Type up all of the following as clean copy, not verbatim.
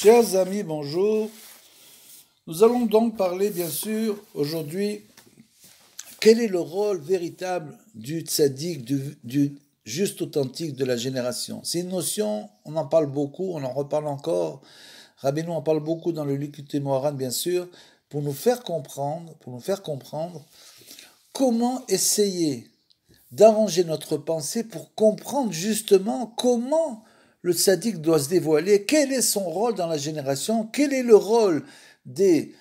Chers amis, bonjour. Nous allons donc parler, bien sûr, aujourd'hui, quel est le rôle véritable du tzaddik, du juste authentique de la génération. C'est une notion, on en parle beaucoup, on en reparle encore. Rabbeinu en parle beaucoup dans le Likutei Moharan, bien sûr, pour nous faire comprendre comment essayer d'arranger notre pensée pour comprendre justement comment le tzaddik doit se dévoiler, quel est son rôle dans la génération, quel est le rôle des,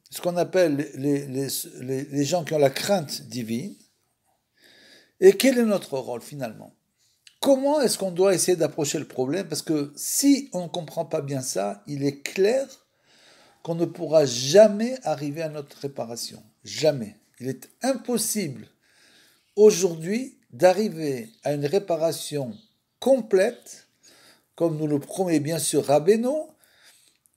ce qu'on appelle les gens qui ont la crainte divine, et quel est notre rôle finalement. Comment est-ce qu'on doit essayer d'approcher le problème? Parce que si on ne comprend pas bien ça, il est clair qu'on ne pourra jamais arriver à notre réparation. Jamais. Il est impossible aujourd'hui d'arriver à une réparation complète, comme nous le promet bien sûr Rabbeinu,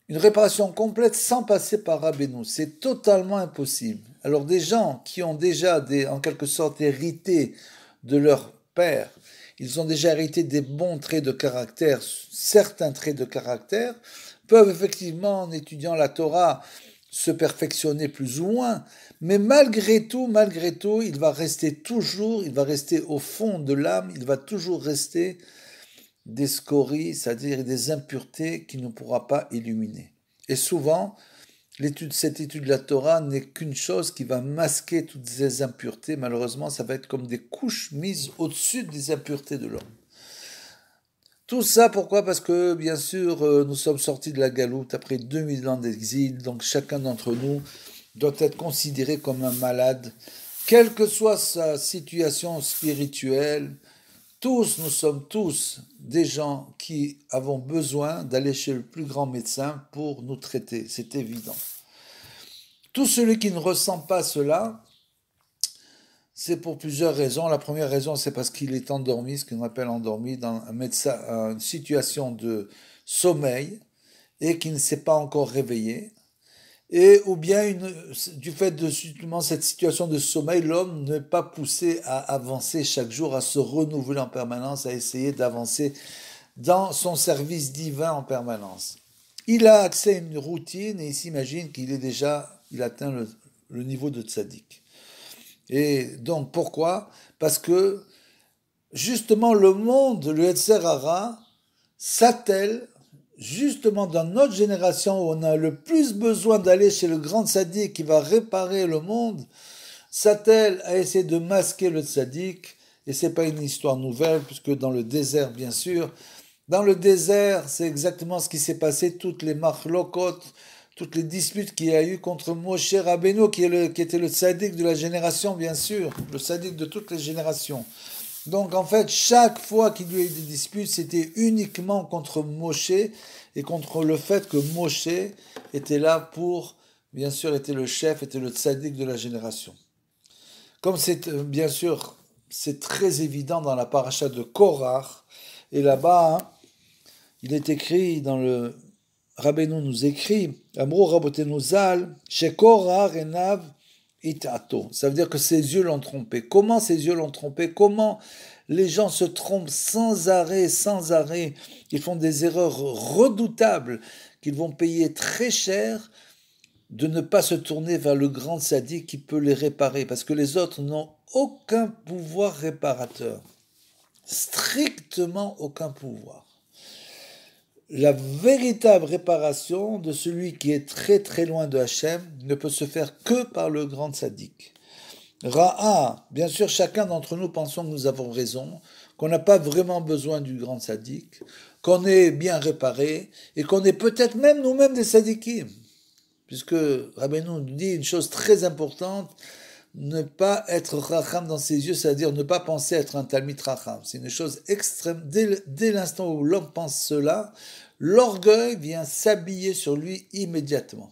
une réparation complète sans passer par Rabbeinu. C'est totalement impossible. Alors des gens qui ont déjà en quelque sorte hérité de leur père, ils ont déjà hérité des bons traits de caractère, certains traits de caractère, peuvent effectivement, en étudiant la Torah, se perfectionner plus ou moins, mais malgré tout, il va rester au fond de l'âme, il va toujours rester des scories, c'est-à-dire des impuretés qu'il ne pourra pas illuminer. Et souvent, cette étude de la Torah n'est qu'une chose qui va masquer toutes ces impuretés. Malheureusement, ça va être comme des couches mises au-dessus des impuretés de l'homme. Tout ça, pourquoi? Parce que, bien sûr, nous sommes sortis de la galoute après 2000 ans d'exil, donc chacun d'entre nous doit être considéré comme un malade, quelle que soit sa situation spirituelle. Nous sommes tous des gens qui avons besoin d'aller chez le plus grand médecin pour nous traiter, c'est évident. Tout celui qui ne ressent pas cela, c'est pour plusieurs raisons. La première raison, c'est parce qu'il est endormi, ce qu'on appelle endormi, dans une situation de sommeil et qui ne s'est pas encore réveillé. Et ou bien du fait de justement cette situation de sommeil, l'homme n'est pas poussé à avancer chaque jour, à se renouveler en permanence, à essayer d'avancer dans son service divin en permanence. Il a accès à une routine et il s'imagine il atteint le niveau de tzaddik. Et donc pourquoi? Parce que justement le monde, le Yetzer Hara, s'attelle justement dans notre génération où on a le plus besoin d'aller chez le grand tzaddik qui va réparer le monde, s'attelle à essayer de masquer le tzaddik. Et c'est pas une histoire nouvelle, puisque dans le désert, bien sûr, dans le désert, c'est exactement ce qui s'est passé, toutes les machlokot, toutes les disputes qu'il y a eu contre Moshe Rabbeinu, qui était le tzaddik de la génération, bien sûr, le tzaddik de toutes les générations. Donc en fait, chaque fois qu'il y a eu des disputes, c'était uniquement contre Moshe et contre le fait que Moshe était là pour, bien sûr, était le chef, était le tzaddik de la génération. Comme c'est, bien sûr, c'est très évident dans la paracha de Korach, et là-bas, il est écrit dans le Rabbeinu nous écrit, Amrou Rabotenu Zal, chez Korach Enav Itato. Ça veut dire que ses yeux l'ont trompé. Comment ses yeux l'ont trompé? Comment les gens se trompent sans arrêt, sans arrêt? Ils font des erreurs redoutables qu'ils vont payer très cher de ne pas se tourner vers le grand tzaddik qui peut les réparer, parce que les autres n'ont aucun pouvoir réparateur. Strictement aucun pouvoir. La véritable réparation de celui qui est très très loin de Hachem ne peut se faire que par le grand tzaddik. Ra'a, bien sûr, chacun d'entre nous pensons que nous avons raison, qu'on n'a pas vraiment besoin du grand tzaddik, qu'on est bien réparé et qu'on est peut-être même nous-mêmes des tzaddikim. Puisque Rabbeinu nous dit une chose très importante, ne pas être racham dans ses yeux, c'est-à-dire ne pas penser être un talmid racham. C'est une chose extrême. Dès l'instant où l'homme pense cela, l'orgueil vient s'habiller sur lui immédiatement.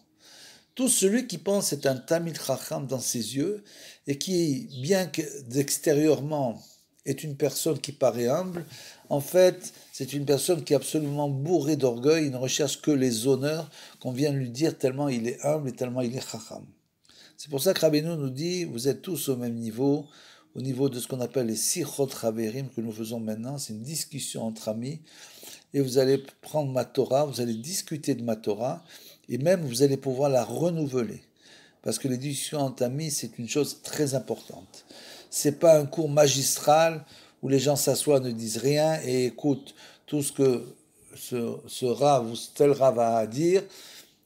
Tout celui qui pense être un talmid racham dans ses yeux et qui, bien qu'extérieurement, est une personne qui paraît humble, en fait, c'est une personne qui est absolument bourrée d'orgueil, il ne recherche que les honneurs qu'on vient de lui dire tellement il est humble et tellement il est chacham. C'est pour ça que Rabbeinu nous dit, vous êtes tous au même niveau, au niveau de ce qu'on appelle les sichot chaverim que nous faisons maintenant, c'est une discussion entre amis, et vous allez prendre ma Torah, vous allez discuter de ma Torah, et même vous allez pouvoir la renouveler. Parce que les discussions entre amis, c'est une chose très importante. C'est pas un cours magistral où les gens s'assoient, ne disent rien et écoutent tout ce que ce rave ou tel rave a à dire.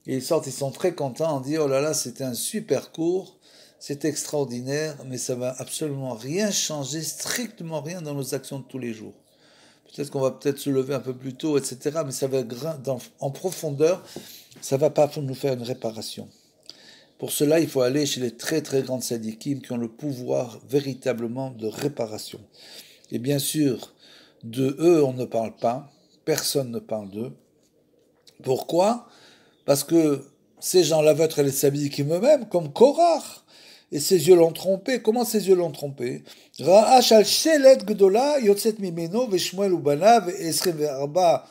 Et ils sortent, ils sont très contents, on dit oh là là, c'était un super cours, c'est extraordinaire, mais ça va absolument rien changer, strictement rien dans nos actions de tous les jours. Peut-être qu'on va peut-être se lever un peu plus tôt, etc. Mais ça va en profondeur, ça va pas nous faire une réparation. Pour cela, il faut aller chez les très très grandes sadikim qui ont le pouvoir véritablement de réparation. Et bien sûr, de eux, on ne parle pas, personne ne parle d'eux. Pourquoi? Parce que ces gens-là veulent être les sadikim eux-mêmes, comme Korach. Et ses yeux l'ont trompé. Comment ses yeux l'ont trompé? Ra'ash al shelet gdola yotzet mimeno veshmuel ubanav esrim ve'arba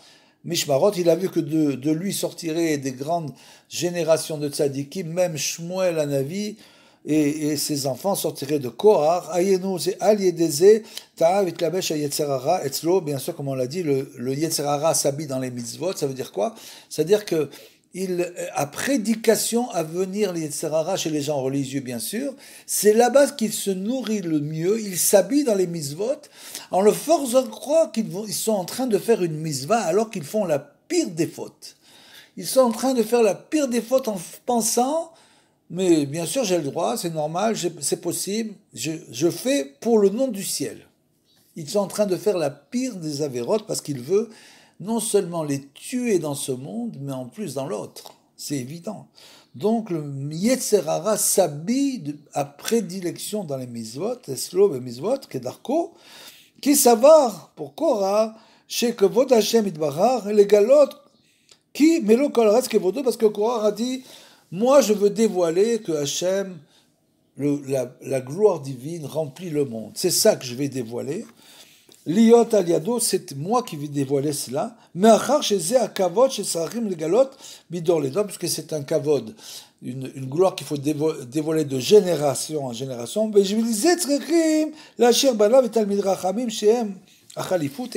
mishmarot. Il a vu que de lui sortiraient des grandes générations de tzadikim, même Shmuel Hanavi et ses enfants sortiraient de Korach. Ayenu ze al yedeze ta'av itlabesh ha-yetzerara etzlo. Bien sûr, comme on l'a dit, le yetzerara s'habille dans les mitzvot. Ça veut dire quoi? C'est-à-dire que il a prédication à venir les Yetzirara chez les gens religieux, bien sûr. C'est là-bas qu'il se nourrit le mieux. Il s'habille dans les mitzvot en le forçant de croire qu'ils sont en train de faire une mitzvah alors qu'ils font la pire des fautes. Ils sont en train de faire la pire des fautes en pensant, mais bien sûr j'ai le droit, c'est normal, c'est possible, je fais pour le nom du ciel. Ils sont en train de faire la pire des avérotes parce qu'il veut non seulement les tuer dans ce monde, mais en plus dans l'autre. C'est évident. Donc le Yetzerara s'habille à prédilection dans les mitzvot, Eslo et mitzvot, Kedarko, qui savoir pour Korah, chez Kevod Hashem Itbarar, les galotes, qui Melo Kolretz Kevodo, parce que Korah a dit, moi je veux dévoiler que Hashem, la gloire divine, remplit le monde. C'est ça que je vais dévoiler. Liot aliado, c'est moi qui vais dévoiler cela. Mais achar chez Zé kavod chez Sarachim les galotes bidor les doigts, puisque c'est un kavod, une gloire qu'il faut dévoiler de génération en génération. Mais je vais dire tzrekim la cher banav et talmid rachamim shehem achalifut,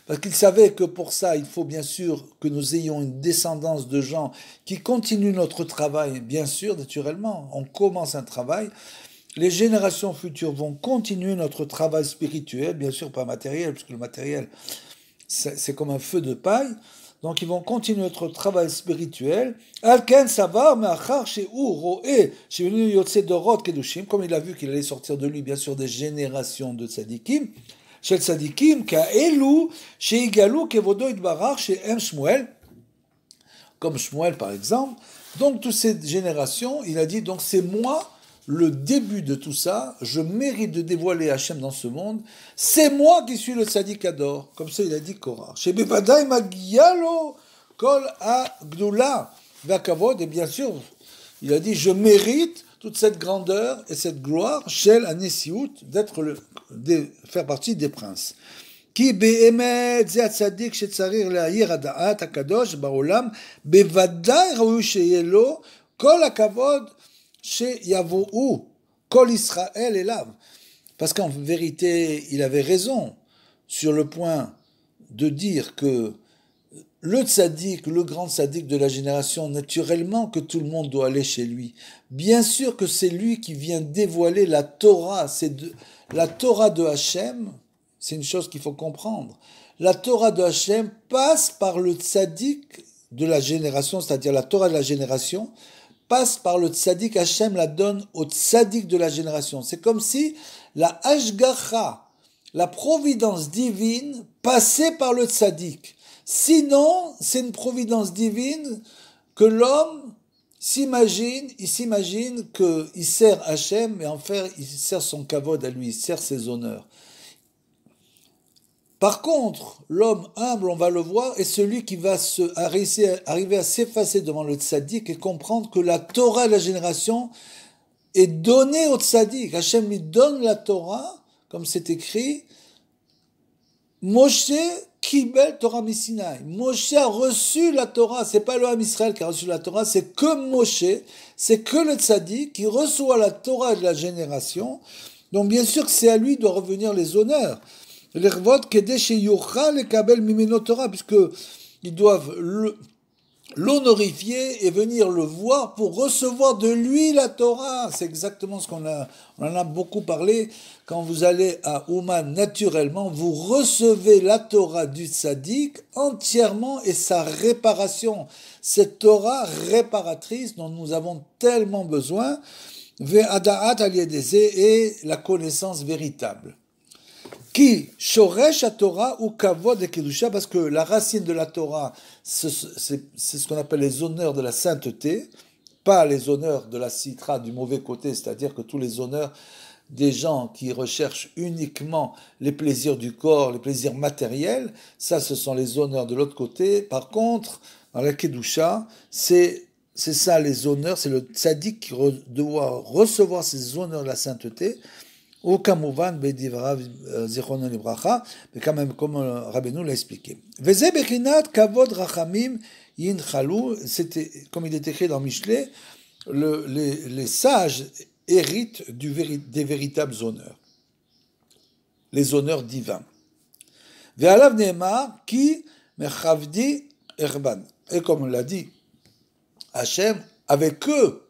parce qu'il savait que pour ça il faut bien sûr que nous ayons une descendance de gens qui continuent notre travail, bien sûr, naturellement. On commence un travail. Les générations futures vont continuer notre travail spirituel, bien sûr pas matériel, parce que le matériel, c'est comme un feu de paille. Donc ils vont continuer notre travail spirituel. Alken savar me'achar she'u ro'eh she'venu yotze dorot kedushim, comme il a vu qu'il allait sortir de lui, bien sûr, des générations de tzadikim. Shel tzadikim ka'elu she'igalu kevodo itbarach she'em Shmuel, comme Shmuel par exemple. Donc toutes ces générations, il a dit, donc c'est moi le début de tout ça, je mérite de dévoiler Hachem dans ce monde, c'est moi qui suis le tzaddik Ador. Comme ça, il a dit Korah. Chez Bevadaï Magialo, Kol Ha-Gdoula, Vakavod, et bien sûr, il a dit, je mérite toute cette grandeur et cette gloire, Shel Anesiout, faire partie des princes. Qui be'emet ze tzaddik shetzarir le'ayir ha'da'at hakadosh ba'olam, bevadaï raou sheyelo, Kol HaKavod, chez Yavou, Kol Israël et l'âme. Parce qu'en vérité, il avait raison sur le point de dire que le tzaddik, le grand tzaddik de la génération, naturellement que tout le monde doit aller chez lui. Bien sûr que c'est lui qui vient dévoiler la Torah. La Torah de Hachem, c'est une chose qu'il faut comprendre. La Torah de Hachem passe par le tzaddik de la génération, c'est-à-dire la Torah de la génération, passe par le tzaddik, Hachem la donne au tzaddik de la génération. C'est comme si la hashgacha, la providence divine, passait par le tzaddik. Sinon, c'est une providence divine que l'homme s'imagine qu'il sert Hachem, et en fait, il sert son kavod à lui, il sert ses honneurs. Par contre, l'homme humble, on va le voir, est celui qui va arriver à s'effacer devant le tzaddik et comprendre que la Torah de la génération est donnée au tzaddik. Hachem lui donne la Torah, comme c'est écrit, Moshe Kibel Torah Misinaï. Moshe a reçu la Torah, c'est pas le Ham Israël qui a reçu la Torah, c'est que Moshe, c'est que le tzaddik qui reçoit la Torah de la génération. Donc bien sûr que c'est à lui doit revenir les honneurs. l'ervot kedesh yochal lekabel mimeno Torah, puisque ils doivent l'honorifier et venir le voir pour recevoir de lui la Torah. C'est exactement ce on en a beaucoup parlé. Quand vous allez à Ouman, naturellement, vous recevez la Torah du tzaddik entièrement et sa réparation. Cette Torah réparatrice dont nous avons tellement besoin, ve'adaat al-yedeze, et la connaissance véritable. Qui shoresh à Torah ou kavod et kedusha, parce que la racine de la Torah, c'est ce qu'on appelle les honneurs de la sainteté, pas les honneurs de la citra du mauvais côté, c'est-à-dire que tous les honneurs des gens qui recherchent uniquement les plaisirs du corps, les plaisirs matériels, ça ce sont les honneurs de l'autre côté. Par contre, dans la kedusha, c'est ça les honneurs, c'est le tzaddik qui doit recevoir ces honneurs de la sainteté. Ou kamouvan bedivrav zichrono libracha, mais quand même comme Rabbeinu l'a expliqué. Veze bechinat kavod rachamim yinchalou, c'était comme il est écrit dans Michelet, les sages héritent des véritables honneurs, les honneurs divins. Ve'alav ne'emar ki mechavdi erban, et comme on l'a dit, Hachem, avec eux,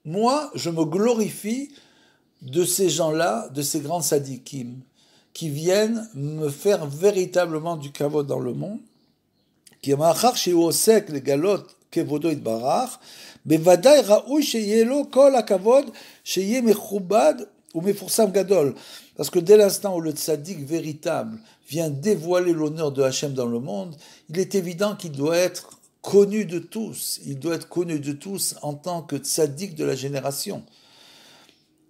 moi je me glorifie de ces gens-là, de ces grands sadikim, qui viennent me faire véritablement du kavod dans le monde, qui ma'achar shehu osek le galot kevodo itbarach, bevadai raoui sheyeh lo kol hakavod sheyeh mechubad ou mefursam gadol. Parce que dès l'instant où le tzadik véritable vient dévoiler l'honneur de Hachem dans le monde, il est évident qu'il doit être connu de tous. Il doit être connu de tous en tant que tzadik de la génération.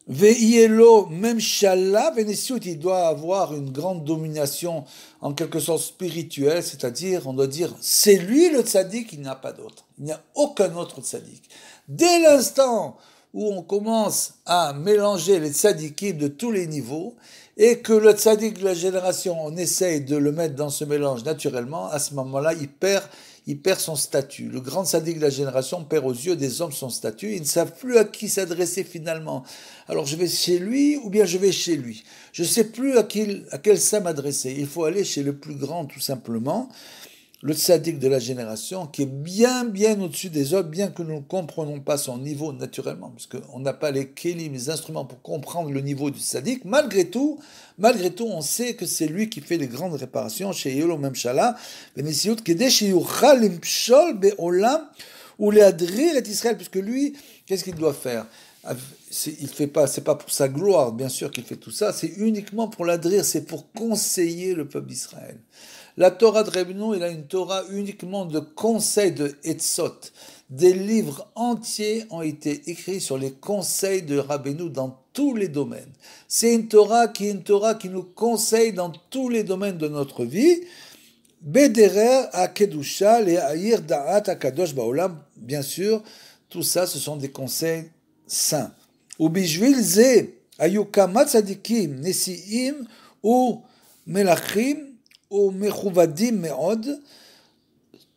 Ve'ielo, même Shallah, il doit avoir une grande domination, en quelque sorte spirituelle, c'est-à-dire, on doit dire, c'est lui le tzaddik, il n'y a pas d'autre. Il n'y a aucun autre tzaddik. Dès l'instant où on commence à mélanger les tzaddikim de tous les niveaux, et que le tzaddik de la génération, on essaye de le mettre dans ce mélange naturellement, à ce moment-là, il perd son statut. Le grand tzaddik de la génération perd aux yeux des hommes son statut. Ils ne savent plus à qui s'adresser finalement. Alors je vais chez lui ou bien je vais chez lui. Je ne sais plus à quel saint m'adresser. Il faut aller chez le plus grand tout simplement, le tzaddik de la génération, qui est bien au-dessus des autres, bien que nous ne comprenons pas son niveau naturellement, parce qu'on n'a pas les kélim, les instruments pour comprendre le niveau du tzaddik. Malgré tout, on sait que c'est lui qui fait les grandes réparations chez Yolo Memshala, Benesiut Kedesh Yuchal Imshol Be'olam ou Leadrir et Israël, puisque lui, qu'est-ce qu'il doit faire? C'est pas pour sa gloire, bien sûr qu'il fait tout ça, c'est uniquement pour l'adrir, c'est pour conseiller le peuple d'Israël. La Torah de Rabbeinu, il a une Torah uniquement de conseils de Etzot. Des livres entiers ont été écrits sur les conseils de Rabbeinu dans tous les domaines. C'est une Torah qui nous conseille dans tous les domaines de notre vie. Bederer a Kedusha, le Aïr Da'at Akadosh Baolam, bien sûr, tout ça, ce sont des conseils saints. Ou Bishvil Ze, Ayukama Tzadikim, Nesiim, ou Melachim, ou Mechuvadim Meod.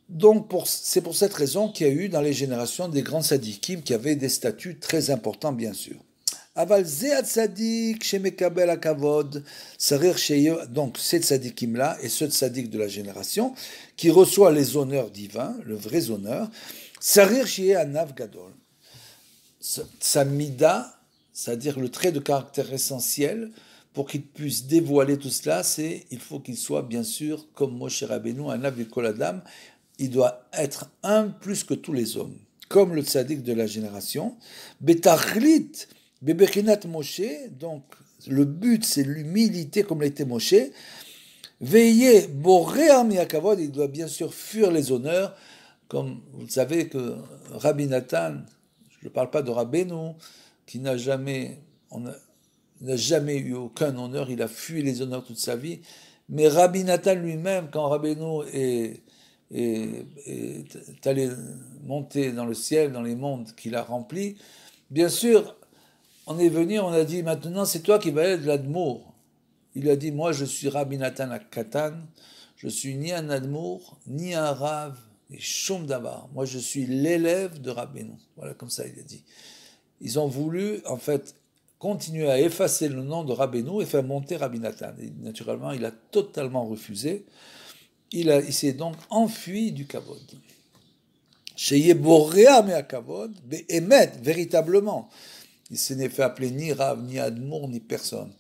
Donc, c'est pour cette raison qu'il y a eu dans les générations des grands tzadikim qui avaient des statuts très importants, bien sûr. Aval ze tzadik shemekabel hakavod, sarir sheye, donc ces tzadikim-là et ce tzadik de la génération qui reçoit les honneurs divins, le vrai honneur, sarir sheye anav gadol. Sa mida, c'est-à-dire le trait de caractère essentiel, pour qu'il puisse dévoiler tout cela, il faut qu'il soit bien sûr comme Moshe Rabbeinu, anav v'kol adam. Il doit être un plus que tous les hommes, comme le tzaddik de la génération. Betachlit, bebechinat Moshe, donc le but c'est l'humilité comme l'était Moshe. Veillez, boréa miakavod, il doit bien sûr fuir les honneurs, comme vous savez que Rabbi Nathan, je ne parle pas de Rabbeinu, qui n'a jamais eu aucun honneur, il a fui les honneurs toute sa vie, mais Rabbi Nathan lui-même, quand Rabbeinu est allé monter dans le ciel, dans les mondes qu'il a remplis, bien sûr, on est venu, on a dit, maintenant c'est toi qui vas être l'Admour. Il a dit, moi je suis Rabbi Nathan Katan, je suis ni un Admour, ni un Rav, ni Shom Davar. Moi je suis l'élève de Rabbeinu. Voilà, comme ça il a dit. Ils ont voulu, en fait, continuer à effacer le nom de Rabbeinu et faire monter Rabbi Nathan. Et naturellement, il a totalement refusé. Il s'est donc enfui du kavod. Sheye borea mea kavod, be'emet, véritablement. Il se n'est fait appeler ni Rav, ni Admour, ni personne.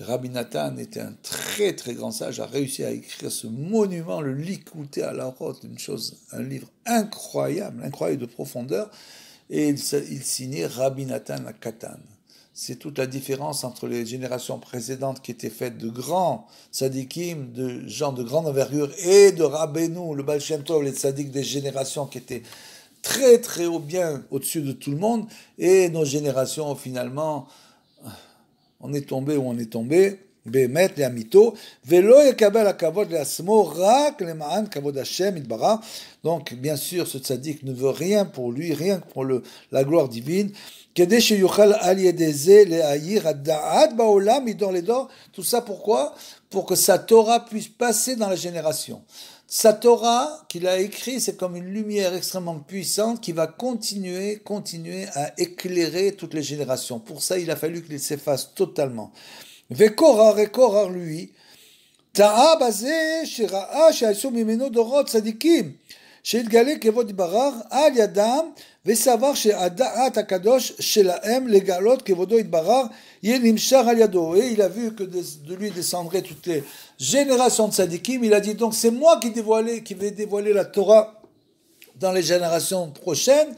Rabbi Nathan était un très très grand sage, a réussi à écrire ce monument, le Likutei Alarot, un livre incroyable de profondeur, et il signait Rabbi Nathan à Katan. C'est toute la différence entre les générations précédentes qui étaient faites de grands tzadikim, de gens de grande envergure, et de Rabbeinu, le Baal Shem Tov, les tzadiks des générations qui étaient très très haut, bien au-dessus de tout le monde, et nos générations finalement, on est tombé où on est tombé, באמת לאמיתו, ולא יקבל הכבוד לעצמו רק למען כבוד השם יתברך. Donc bien sûr ce tzaddik ne veut rien pour lui, rien que pour la gloire divine, כדי שיוכל על ידי זה להאיר הדעת בעולם מדור לדור. Tout ça pourquoi? Pour que sa Torah puisse passer dans la génération. Sa Torah qu'il a écrit, c'est comme une lumière extrêmement puissante qui va continuer à éclairer toutes les générations. Pour ça, il a fallu qu'il s'efface totalement. וקורח, קורח lui, טעה בזה שראה שעשו ממנו דורות צדיקים, שהתגלה כבוד יתברך על ידם, וסבר שהדעת הקדוש שלהם לגלות כבודו יתברך יהיה נמשך על ידו. Et il a vu que de lui descendraient toutes les générations de tzadikim. Il a dit donc c'est moi qui vais dévoiler la Torah dans les générations prochaines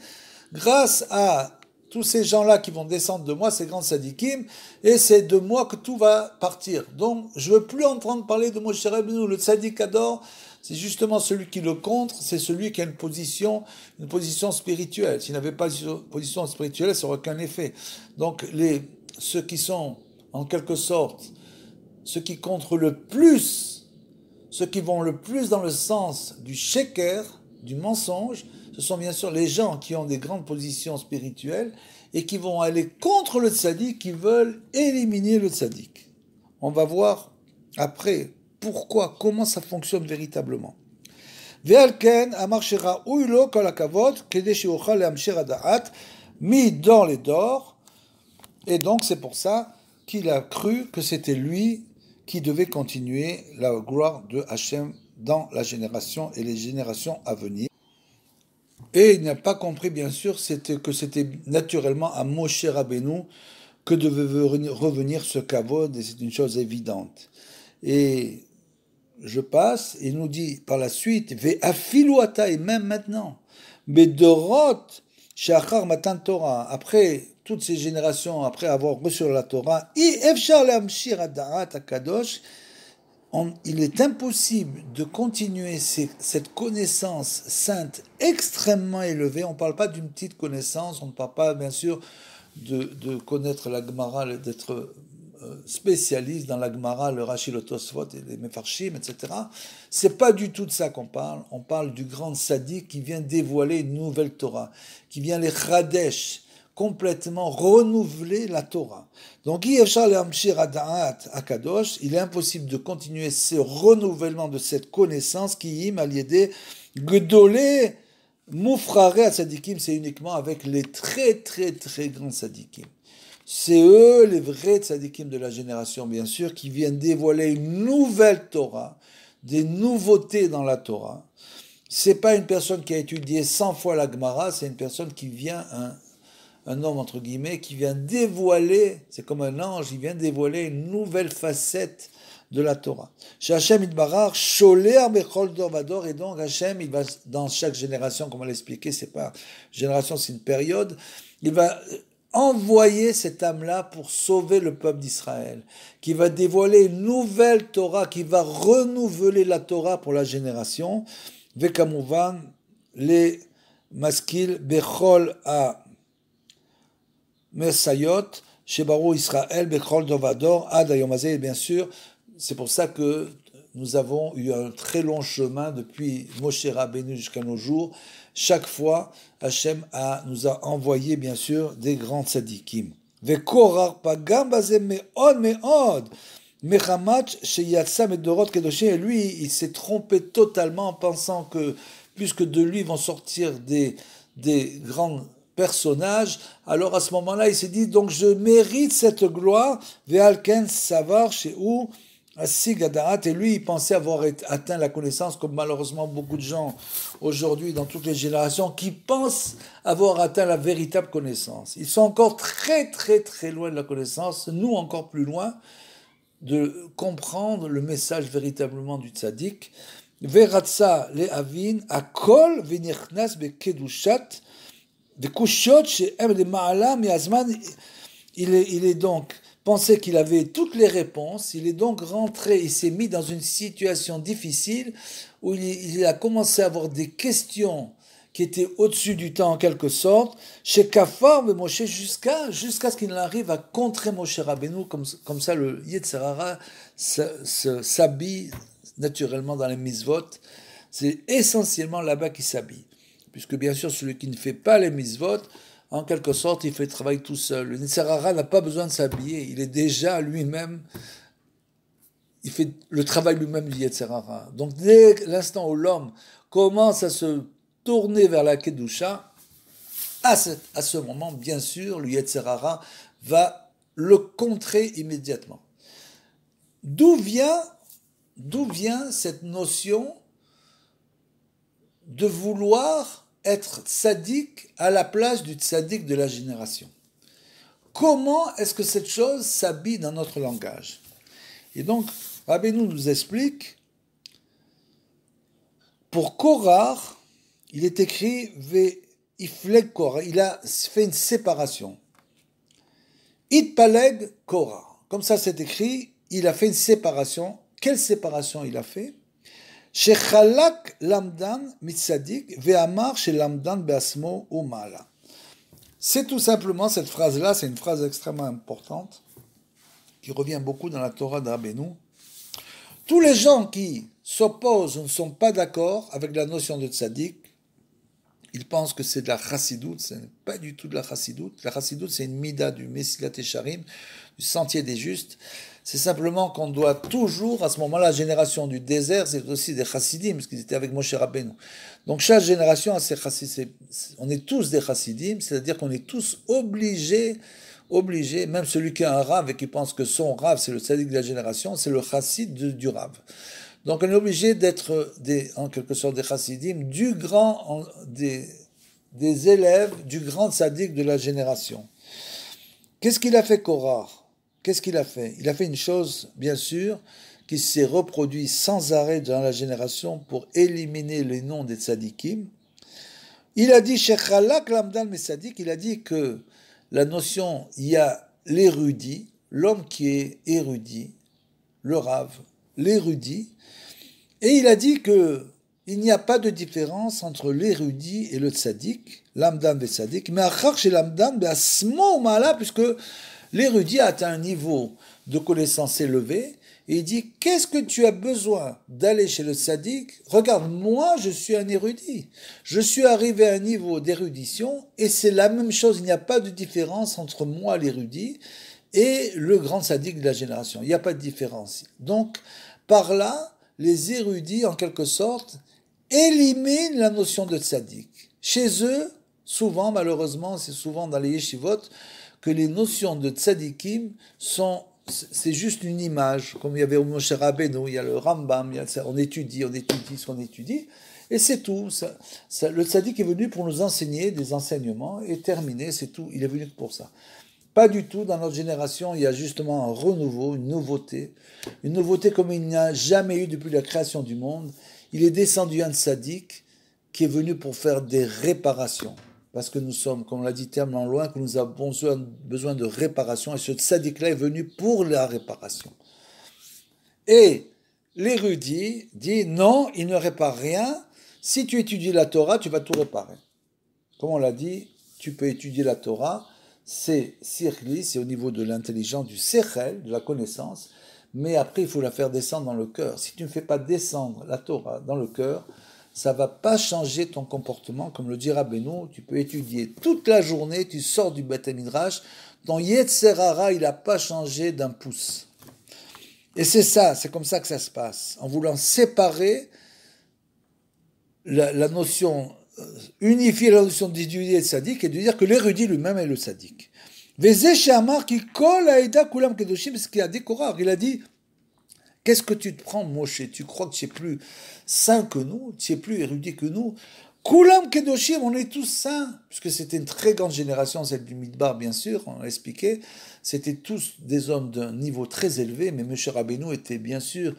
grâce à tous ces gens-là qui vont descendre de moi, ces grands tzadikim, et c'est de moi que tout va partir. Donc, je ne veux plus entendre parler de Moshe Rabbeinu, le tzadik Ador, c'est justement celui qui le contre, c'est celui qui a une position spirituelle. S'il n'avait pas une position spirituelle, ça n'aurait aucun effet. Donc, ceux qui sont, en quelque sorte, ceux qui contre le plus, ceux qui vont le plus dans le sens du sheker, du mensonge, ce sont bien sûr les gens qui ont des grandes positions spirituelles et qui vont aller contre le tzaddik, qui veulent éliminer le tzaddik. On va voir après pourquoi, comment ça fonctionne véritablement. ועל כן אמר שראוי לו כל הכבוד כדי שיוכל להמשיך הדעת מדור לדור, et donc c'est pour ça qu'il a cru que c'était lui qui devait continuer la gloire de Hachem dans la génération et les générations à venir. Et il n'a pas compris, bien sûr, que c'était naturellement à Moshe Rabbeinu que devait revenir ce kavod, et c'est une chose évidente. Et je passe, il nous dit par la suite, Ve'afilu ata, et même maintenant, Bedorot, she'achar matan Torah, après toutes ces générations, après avoir reçu la Torah, Efshar le'amshir ha'da'at ha'kadosh, il est impossible de continuer cette connaissance sainte extrêmement élevée. On ne parle pas d'une petite connaissance, on ne parle pas bien sûr de connaître la Gemara, d'être spécialiste dans la Gemara, le Rashi, le Tosfot et les Mefarshim, etc. C'est pas du tout de ça qu'on parle. On parle du grand sadique qui vient dévoiler une nouvelle Torah, qui vient les Chadesh, complètement renouveler la Torah. Donc, il est impossible de continuer ce renouvellement de cette connaissance qui im aliédé gdolé moufrare tzadikim, c'est uniquement avec les très très très grands tzadikim. C'est eux les vrais tzadikim de la génération, bien sûr, qui viennent dévoiler une nouvelle Torah, des nouveautés dans la Torah. C'est pas une personne qui a étudié 100 fois la Gemara, c'est une personne qui vient un homme, entre guillemets, qui vient dévoiler, c'est comme un ange, il vient dévoiler une nouvelle facette de la Torah. Chez Hachem Yitbarach, Sholer Bechol Dor Vador, et donc Hachem, il va, dans chaque génération, comme on l'a expliqué, c'est pas génération, c'est une période, il va envoyer cette âme-là pour sauver le peuple d'Israël, qui va dévoiler une nouvelle Torah, qui va renouveler la Torah pour la génération, Vekamouvan, les maskil Bechol a Mesayot, Shebaru Israël, Bechol Dovador, Ad Ayomazé, et bien sûr, c'est pour ça que nous avons eu un très long chemin depuis Moshe Rabbeinu jusqu'à nos jours. Chaque fois, Hachem nous a envoyé, bien sûr, des grands tzadikim. Vekorar pagam bazé me'od me'od. Mechamat sheyatsa medorot kedoshim. Et lui, il s'est trompé totalement en pensant que, puisque de lui vont sortir des grands personnage, alors à ce moment-là, il s'est dit, donc je mérite cette gloire, Ve'alken savar chez où Asig Adarat, et lui, il pensait avoir atteint la connaissance, comme malheureusement beaucoup de gens aujourd'hui, dans toutes les générations, qui pensent avoir atteint la véritable connaissance. Ils sont encore très, très, très loin de la connaissance, nous encore plus loin, de comprendre le message véritablement du tzaddik. Veratsa le avin akol v'nichnas bekedushat v'kushot she'em le ma'ala mi'azman. Il est donc pensait qu'il avait toutes les réponses. Il est donc rentré, il s'est mis dans une situation difficile où il a commencé à avoir des questions qui étaient au-dessus du temps en quelque sorte, chez Kafar et Moshe jusqu'à ce qu'il arrive à contrer Moshe Rabbeinu, comme ça le Yetzer Hara s'habille naturellement dans les mitzvot. C'est essentiellement là-bas qu'il s'habille, puisque bien sûr celui qui ne fait pas les mitzvot, en quelque sorte il fait le travail tout seul. Le Yetzer Hara n'a pas besoin de s'habiller, il est déjà lui-même, il fait le travail lui-même du Yetzer Hara. Donc dès l'instant où l'homme commence à se tourner vers la Kedusha, à ce moment, bien sûr, le Yetzer Hara va le contrer immédiatement. D'où vient cette notion de vouloir être tzaddik à la place du tzaddik de la génération? Comment est-ce que cette chose s'habille dans notre langage? Et donc, Rabbeinu nous explique, pour Korah, il est écrit Ve'ifleg Korah, il a fait une séparation. Itpaleg Korah, comme ça c'est écrit, il a fait une séparation. Quelle séparation il a fait? Shechalak lamdan mitzadik ve'amar chez lamdan be'asmo umala. C'est tout simplement cette phrase-là, c'est une phrase extrêmement importante qui revient beaucoup dans la Torah de Rabbeinu. Tous les gens qui s'opposent ou ne sont pas d'accord avec la notion de tzaddik, ils pensent que c'est de la chassidoute, ce n'est pas du tout de la chassidoute. La chassidoute, c'est une mida du Mesilat Yesharim, du sentier des justes. C'est simplement qu'on doit toujours, à ce moment-là, la génération du désert, c'est aussi des chassidim, parce qu'ils étaient avec Moshe Rabbeinu. Donc chaque génération a ses chassidim. On est tous des chassidim, c'est-à-dire qu'on est tous obligés, même celui qui a un rave et qui pense que son rave, c'est le tzaddik de la génération, c'est le chassid du rave. Donc on est obligé d'être en quelque sorte des chassidim, des élèves du grand tzaddik de la génération. Qu'est-ce qu'il a fait Korah? Qu'est-ce qu'il a fait? Il a fait une chose, bien sûr, qui s'est reproduite sans arrêt dans la génération pour éliminer les noms des tzaddikim. Il a dit, Shechalak lamdan mesadik, il a dit que la notion, il y a l'érudit, l'homme qui est érudit, le rave, l'érudit, et il a dit que il n'y a pas de différence entre l'érudit et le tzaddik, l'amdan ve tzaddik, mais achar chez l'amdan be asmo mala, puisque l'érudit a atteint un niveau de connaissance élevé, et il dit, qu'est-ce que tu as besoin d'aller chez le tzaddik? Regarde, moi, je suis un érudit. Je suis arrivé à un niveau d'érudition, et c'est la même chose, il n'y a pas de différence entre moi, l'érudit, et le grand tzaddik de la génération. Il n'y a pas de différence. Donc, par là, les érudits, en quelque sorte, éliminent la notion de tzaddik. Chez eux, souvent, malheureusement, c'est souvent dans les yeshivot, que les notions de tzaddikim c'est juste une image, comme il y avait au Moshe Rabbeinu, il y a le Rambam, on étudie ce qu'on étudie, et c'est tout. Le tzaddik est venu pour nous enseigner des enseignements, et terminé, c'est tout, il est venu pour ça. Pas du tout, dans notre génération, il y a justement un renouveau, une nouveauté comme il n'y a jamais eu depuis la création du monde. Il est descendu un tzaddik qui est venu pour faire des réparations. Parce que nous sommes, comme on l'a dit tellement loin, que nous avons besoin de réparation, et ce tzaddik-là est venu pour la réparation. Et l'érudit dit, non, il ne répare rien, si tu étudies la Torah, tu vas tout réparer. Comme on l'a dit, tu peux étudier la Torah, c'est sirli, c'est au niveau de l'intelligence, du sechel, de la connaissance, mais après il faut la faire descendre dans le cœur. Si tu ne fais pas descendre la Torah dans le cœur, ça ne va pas changer ton comportement, comme le dit Rabbeinu, tu peux étudier toute la journée, tu sors du Beth Midrash, ton Yetzer Hara, il n'a pas changé d'un pouce. Et c'est comme ça que ça se passe, en voulant séparer la notion unifier la notion d'étudier et de sadique et de dire que l'érudit lui-même est le sadique. Vezé Shamar qui colle à Eda Kulam Kedoshim, ce qui a dit Korah. Il a dit, qu'est-ce que tu te prends, Moshe? Tu crois que tu es plus saint que nous? Tu es plus érudit que nous? Kulam Kedoshim, on est tous saints, puisque c'était une très grande génération, celle du Midbar, bien sûr, on l'a expliqué. C'était tous des hommes d'un niveau très élevé, mais M. Rabbeinu était bien sûr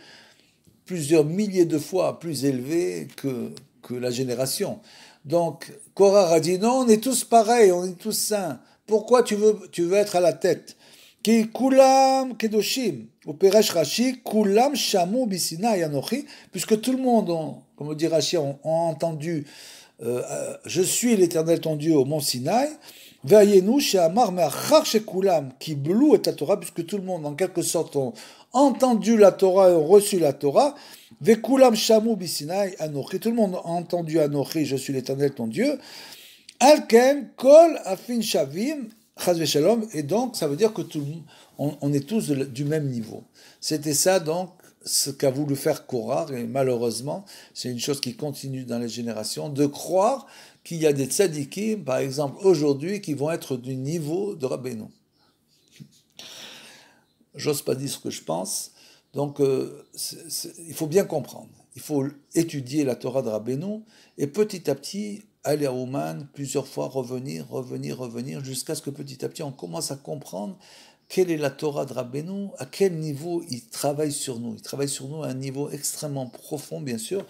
plusieurs milliers de fois plus élevé que la génération. Donc, Korah a dit non, on est tous pareils, on est tous saints. Pourquoi tu veux être à la tête? Ki kulam kedoshim, au Peresh Rashi, kulam shamu bisina yanochi, puisque tout le monde, comme dit Rashi, ont entendu je suis l'Éternel ton Dieu au mont Sinaï, ve'ayenu she'amar me'achar shekulam kiblu et la Torah, puisque tout le monde, en quelque sorte, ont entendu la Torah et ont reçu la Torah, ve'kulam shamu bisinaï anochi, tout le monde a entendu anochi, je suis l'Éternel ton Dieu, alken kol afin shavim, chas v'shalom, et donc ça veut dire que on est tous du même niveau. C'était ça donc ce qu'a voulu faire Korah, et malheureusement, c'est une chose qui continue dans les générations, de croire qu'il y a des tzadikim, par exemple aujourd'hui, qui vont être du niveau de Rabbeinu. J'ose pas dire ce que je pense, donc il faut bien comprendre. Il faut étudier la Torah de Rabbeinu, et petit à petit, aller à Ouman, plusieurs fois revenir, jusqu'à ce que petit à petit on commence à comprendre quelle est la Torah de Rabbeinu, à quel niveau il travaille sur nous. Il travaille sur nous à un niveau extrêmement profond, bien sûr,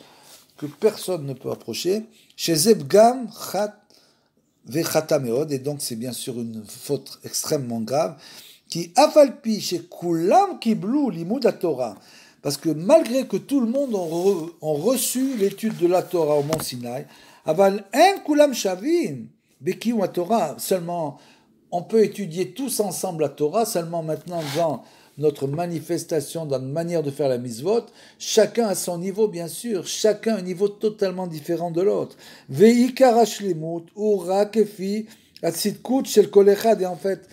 que personne ne peut approcher. Chez Zebgam, Chat Vechata Meod, et donc c'est bien sûr une faute extrêmement grave, qui afalpi chez Kulam Kiblu Limud Torah, parce que malgré que tout le monde ont reçu l'étude de la Torah au Mont Sinaï, Aval en Kulam Shavin, Beki ou Torah, seulement on peut étudier tous ensemble la Torah, seulement maintenant dans notre manifestation, dans notre manière de faire la mitzvot, chacun à son niveau bien sûr, chacun à un niveau totalement différent de l'autre. Ve'ikar hashlemut ura kefi atzidkut shel kol echad, et en fait,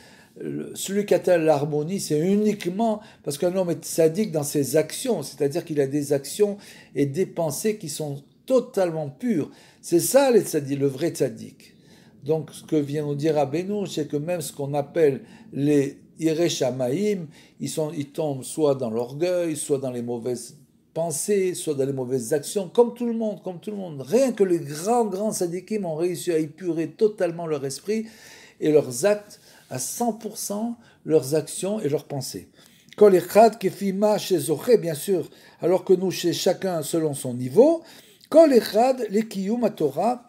celui qui atteint l'harmonie, c'est uniquement parce qu'un homme est sadique dans ses actions, c'est-à-dire qu'il a des actions et des pensées qui sont totalement pures. C'est ça le vrai tzaddik. Donc, ce que vient nous dire Rabbeinu, c'est que même ce qu'on appelle les Irei Shamaim, ils tombent soit dans l'orgueil, soit dans les mauvaises pensées, soit dans les mauvaises actions, comme tout le monde. Rien que les grands tzadikim ont réussi à épurer totalement leur esprit et leurs actes à 100%, leurs actions et leurs pensées. Kol echad kefima shezoche, bien sûr, alors que nous, chez chacun selon son niveau, Kol echad lekiyum Torah,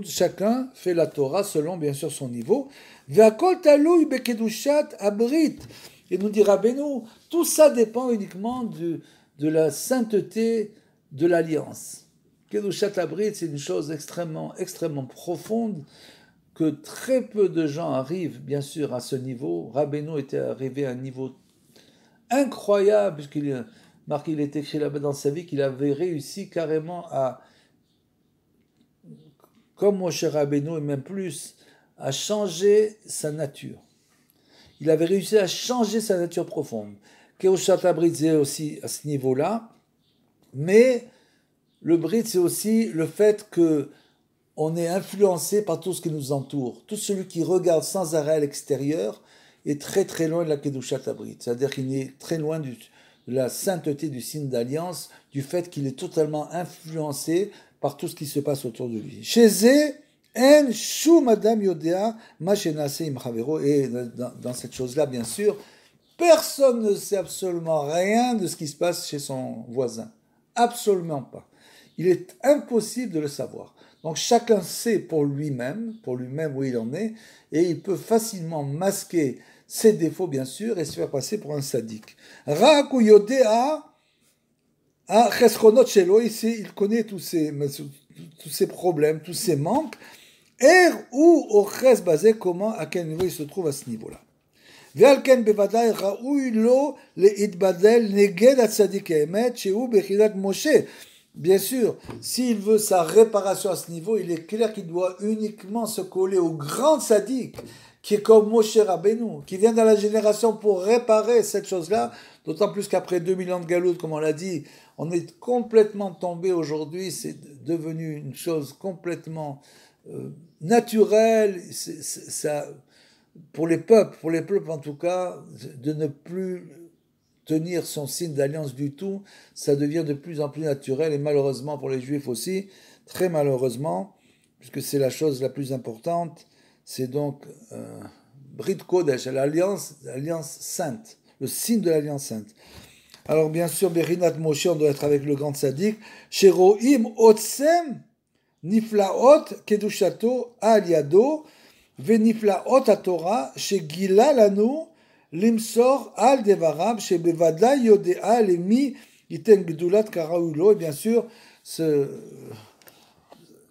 chacun fait la Torah selon bien sûr son niveau. Ve'akol talouy bekedushat abrit. Et nous dit Rabbeinu, tout ça dépend uniquement de la sainteté de l'alliance. Kedushat abrit, c'est une chose extrêmement profonde que très peu de gens arrivent bien sûr à ce niveau. Rabbeinu était arrivé à un niveau incroyable puisqu'il est écrit là-bas dans sa vie qu'il avait réussi carrément à, comme Moshe Rabbeinu et même plus, à changer sa nature. Il avait réussi à changer sa nature profonde. Kedushat abrit, c'est aussi à ce niveau-là, mais le brit, c'est aussi le fait que on est influencé par tout ce qui nous entoure. Tout celui qui regarde sans arrêt à l'extérieur est très très loin de la Kedushat Abrit. C'est-à-dire qu'il est très loin de la sainteté du signe d'alliance, du fait qu'il est totalement influencé par tout ce qui se passe autour de lui. Chez eux, en shum adam yodea ma shenase im chavero, et dans cette chose-là, bien sûr, personne ne sait absolument rien de ce qui se passe chez son voisin. Absolument pas. Il est impossible de le savoir. Donc chacun sait pour lui-même où il en est, et il peut facilement masquer ses défauts, bien sûr, et se faire passer pour un sadique. Ra'aku yodea a cheschonot shelo, il connaît tous ses problèmes, tous ses manques, ou au ches basé, comment, à quel niveau il se trouve à ce niveau-là. Ve'alken bevadai ra'ui lo le'itbadel neged atzadik emet sheu bechidat Moshe. Bien sûr, s'il veut sa réparation à ce niveau, il est clair qu'il doit uniquement se coller au grand sadique, qui est comme Moshe Rabbeinu, qui vient dans la génération pour réparer cette chose-là, d'autant plus qu'après 2000 ans de galoute, comme on l'a dit, on est complètement tombé aujourd'hui, c'est devenu une chose complètement naturelle, ça, pour les peuples en tout cas, de ne plus tenir son signe d'alliance du tout, ça devient de plus en plus naturel, et malheureusement pour les juifs aussi, très malheureusement, puisque c'est la chose la plus importante, c'est donc Brit Kodesh, l'alliance sainte, le signe de l'alliance sainte. Alors bien sûr, Berinat Moshe, on doit être avec le grand tzaddik, Sheroim Otsem Niflaot Kedushato Al Yado, Veniflaot HaTorah, Shegila Lanu, Limsor al devarab chez Bevada Yodea Lemi Iten Gdulat Karaoulo. Et bien sûr,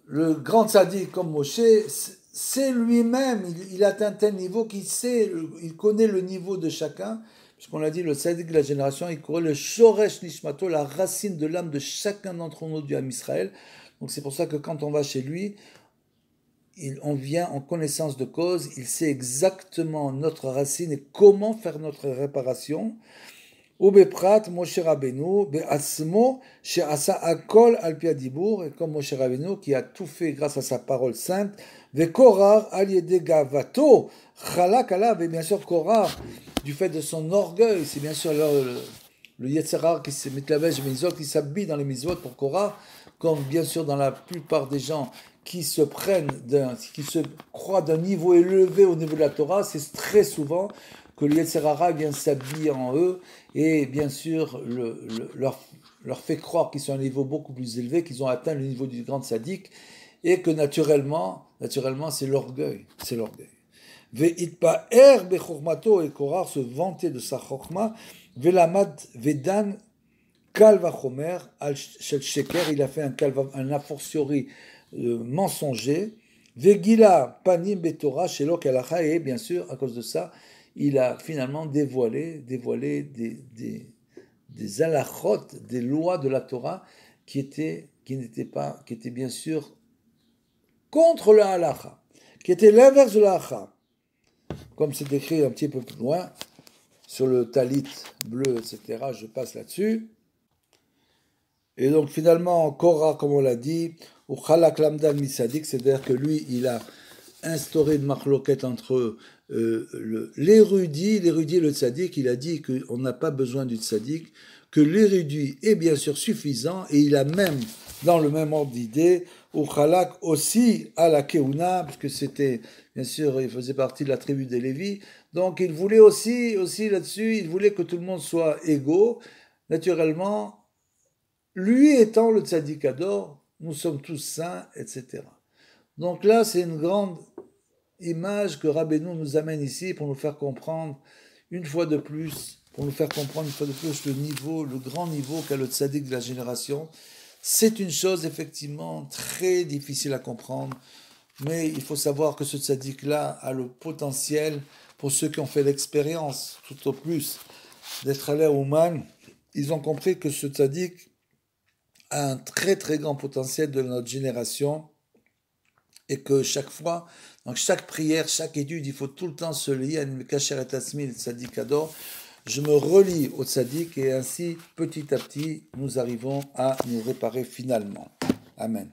le grand tzaddik comme Moshe, c'est lui-même, il atteint tel niveau qu'il sait, il connaît le niveau de chacun. Puisqu'on l'a dit, le tzaddik de la génération, il connaît le Shoresh Nishmato, la racine de l'âme de chacun d'entre nous du Ham Israël. Donc c'est pour ça que quand on va chez lui, on vient en connaissance de cause, il sait exactement notre racine et comment faire notre réparation. Ubeprat Moshe Rabbeinu be'atzmo she'asa akol al pi hadibur, et comme Moshe Rabbeinu qui a tout fait grâce à sa parole sainte, ve'korar al yede gavato chalak alav, et bien sûr Korar, du fait de son orgueil, c'est bien sûr le Yetzer Hara qui se met la veste mitzvot, qui s'habille dans les mitzvot pour Korar, comme bien sûr dans la plupart des gens qui se croient d'un niveau élevé au niveau de la Torah, c'est très souvent que le Yetzer Hara vient s'habiller en eux et bien sûr leur fait croire qu'ils sont à un niveau beaucoup plus élevé, qu'ils ont atteint le niveau du grand tzaddik et que naturellement c'est l'orgueil, Ve'itpa'er bechormato, et Korah se vantait de sa chorma, ve'lamad ve'dan kal vachomer al shel sheker, il a fait un a fortiori mensonger, ve'gila panim betorah shelo kalacha, et bien sûr à cause de ça il a finalement dévoilé des halachot, des lois de la Torah qui étaient bien sûr contre la halacha, qui étaient l'inverse de la halacha, comme c'est écrit un petit peu plus loin sur le talit bleu, etc. Je passe là-dessus. Et donc finalement, Korah, comme on l'a dit, ou Chalak Lamdan Misadik, c'est-à-dire que lui, il a instauré une marloquette entre l'érudit et le tzaddik. Il a dit qu'on n'a pas besoin du tzaddik, que l'érudit est bien sûr suffisant, et il a même, dans le même ordre d'idée, ou Chalak aussi à la Keuna, parce que c'était, bien sûr, il faisait partie de la tribu des Lévis, donc il voulait aussi là-dessus, il voulait que tout le monde soit égaux, naturellement, lui étant le tzaddik ador, nous sommes tous saints, etc. Donc là, c'est une grande image que Rabbeinu nous amène ici pour nous faire comprendre une fois de plus, le grand niveau qu'a le tzaddik de la génération. C'est une chose effectivement très difficile à comprendre, mais il faut savoir que ce tzaddik-là a le potentiel, pour ceux qui ont fait l'expérience, tout au plus, d'être allés à Ouman, ils ont compris que ce tzaddik a un très très grand potentiel de notre génération, et que chaque fois, donc chaque prière, chaque étude, il faut tout le temps se lier à une Kacher et Asmi, le tzaddik ador. Je me relie au tzaddik et ainsi, petit à petit, nous arrivons à nous réparer finalement. Amen.